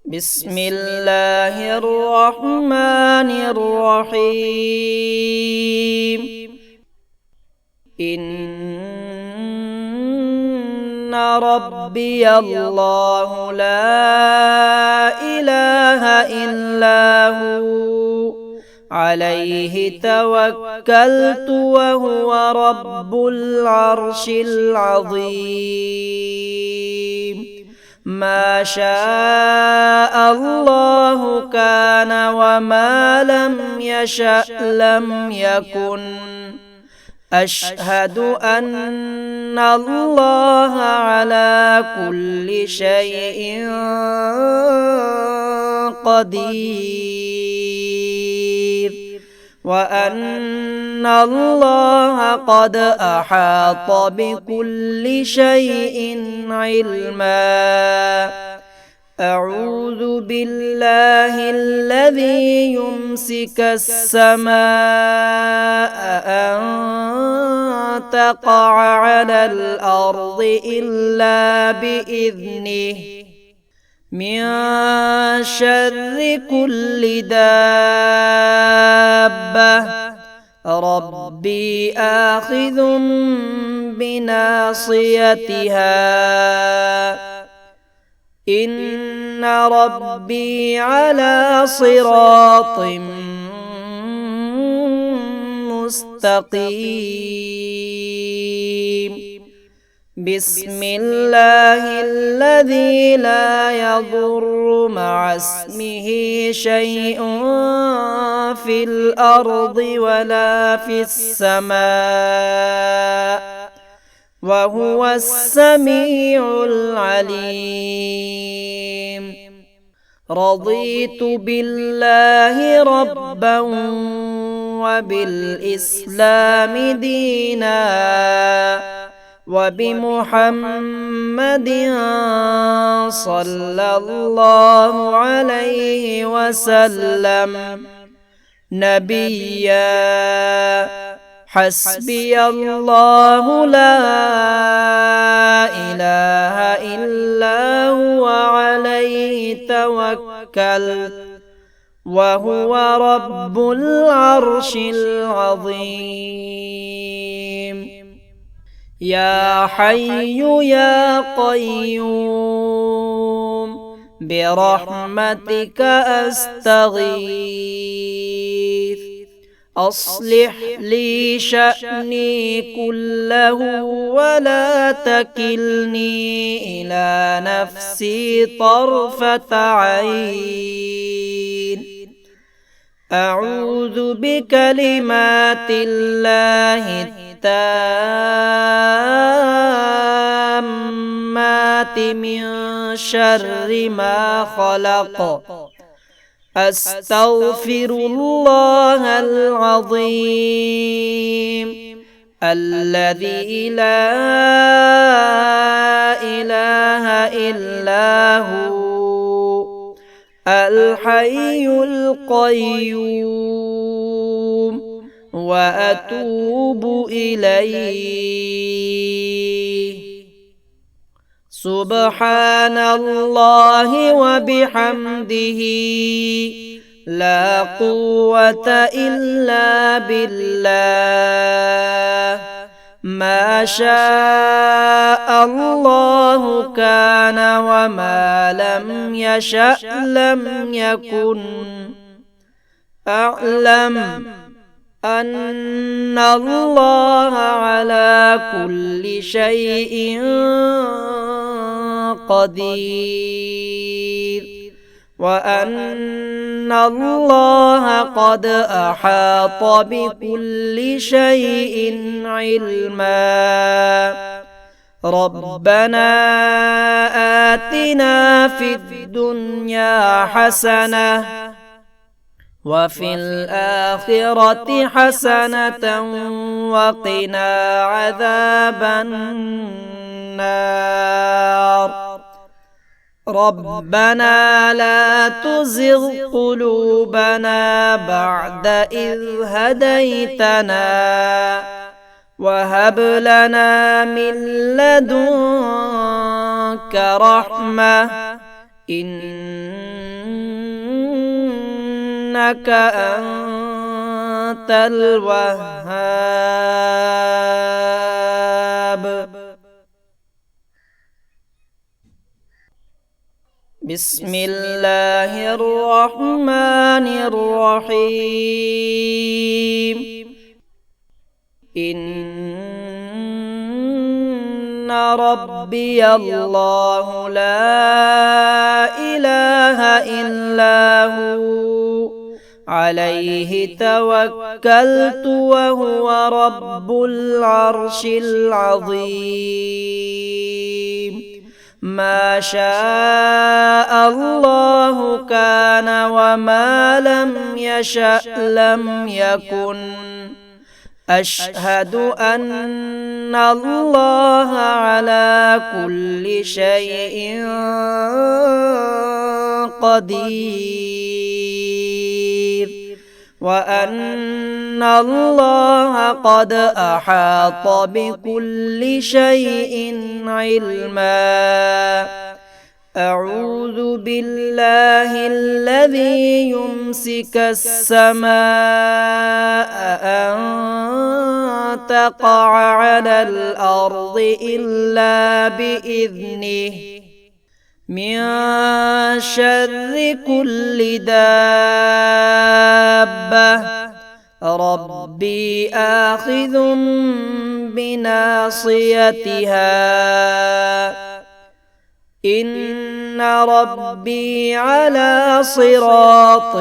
بسم الله الرحمن الرحيم. إن ربي الله لا إله إلا هو عليه توكلت وهو رب العرش العظيم. ما شاء الله كان وما لم يشأ لم يكن. أشهد أن الله على كل شيء قدير، وأن الله قد أحاط بكل شيء علما. أعوذ بالله الذي يمسك السماء أن تقع على الأرض إلا بإذنه، من شر كل دابة. ربي آخذ بناصيتها، إن ربي على صراط مستقيم. بسم الله الذي لا يضر مع اسمه شيء في الأرض ولا في السماء وهو السميع العليم. رضيت بالله ربا وبالإسلام دينا وبمحمد صلى الله عليه وسلم نبيا. حسبي الله لا إله إلا هو عليه توكلت وهو رب العرش العظيم. يا حي يا قيوم برحمتك أستغيث. أصلح لي شأني كله ولا تكلني إلى نفسي طرفة عين. أعوذ بكلمات الله التامات من شر ما خلق. أستغفر الله العظيم الذي لا إله إلا هو الحي القيوم، وأتوب إليه. سبحان الله وبحمده، لا قوة إلا بالله. ما شاء الله كان وما لم يشأ لم يكن. أعلم أن الله على كل شيء قدير، وأن الله قد أحاط بكل شيء علما. ربنا آتنا في الدنيا حسنة وفي الآخرة حسنة وقنا عذاب النار. ربنا لا تزغ قلوبنا بعد إذ هديتنا وهب لنا من لدنك رحمة إنك أنت الوهاب. بسم الله الرحمن الرحيم. إن ربي الله لا إله إلا هو عليه توكلت وهو رب العرش العظيم. ما شاء الله كان وما لم يشأ لم يكن. أشهد أن الله على كل شيء قدير وأن الله قد أحاط بكل شيء علما. أعوذ بالله الذي يمسك السماء أن تقع على الأرض إلا بإذنه من شر كل دابة. ربي آخذ بناصيتها إن ربي على صراط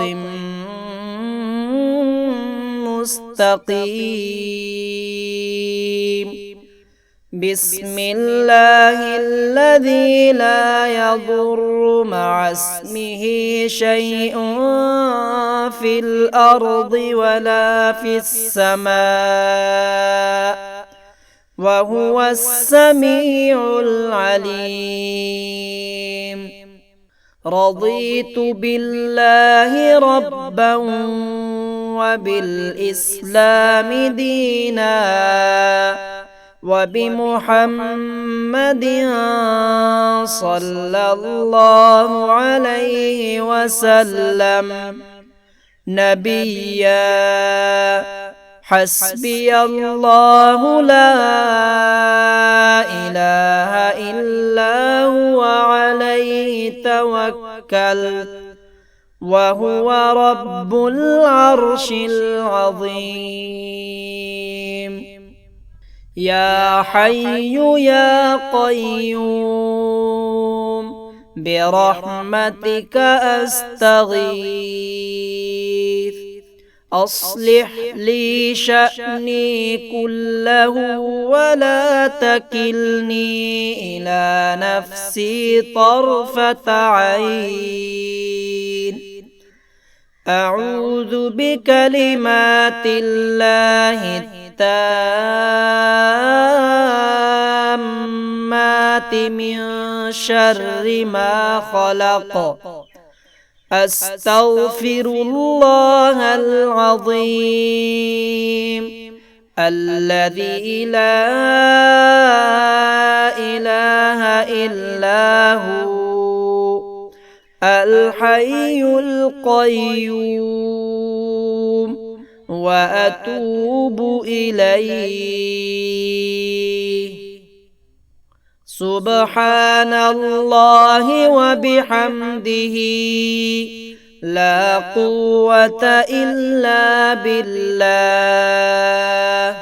مستقيم. بسم الله الذي لا يضر مع اسمه شيء في الأرض ولا في السماء وهو السميع العليم. رضيت بالله ربا وبالإسلام دينا وبمحمد صلى الله عليه وسلم نبيا. حسبي الله لا إله إلا هو عليه توكلت وهو رب العرش العظيم. يا حي يا قيوم برحمتك أستغيث. أصلح لي شأني كله ولا تكلني إلى نفسي طرفة عين. أعوذ بكلمات الله التامات من شر ما خلق. أستغفر الله العظيم الذي لا إله إلا هو الحي القيوم وأتوب إليه. سبحان الله وبحمده لا قوة إلا بالله.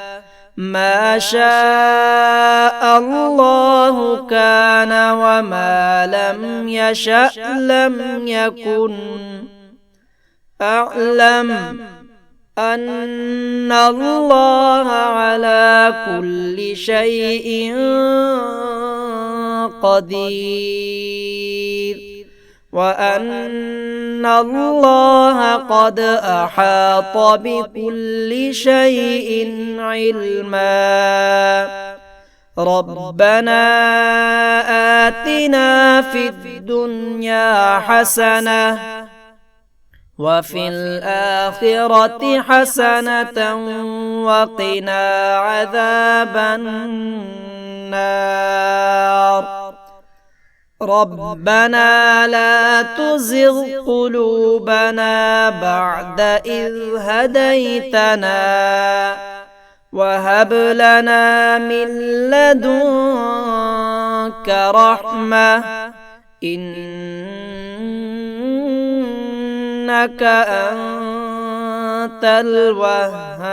ما شاء الله كان وما لم يشأ لم يكن. أعلم أن الله على كل شيء قدير وأن الله قد أحاط بكل شيء علما. ربنا آتنا في الدنيا حسنة وفي الآخرة حسنة وقنا عذاب النار. ربنا لا تزغ قلوبنا بعد إذ هديتنا وهب لنا من لدنك رحمة إنك أنت الوهاب.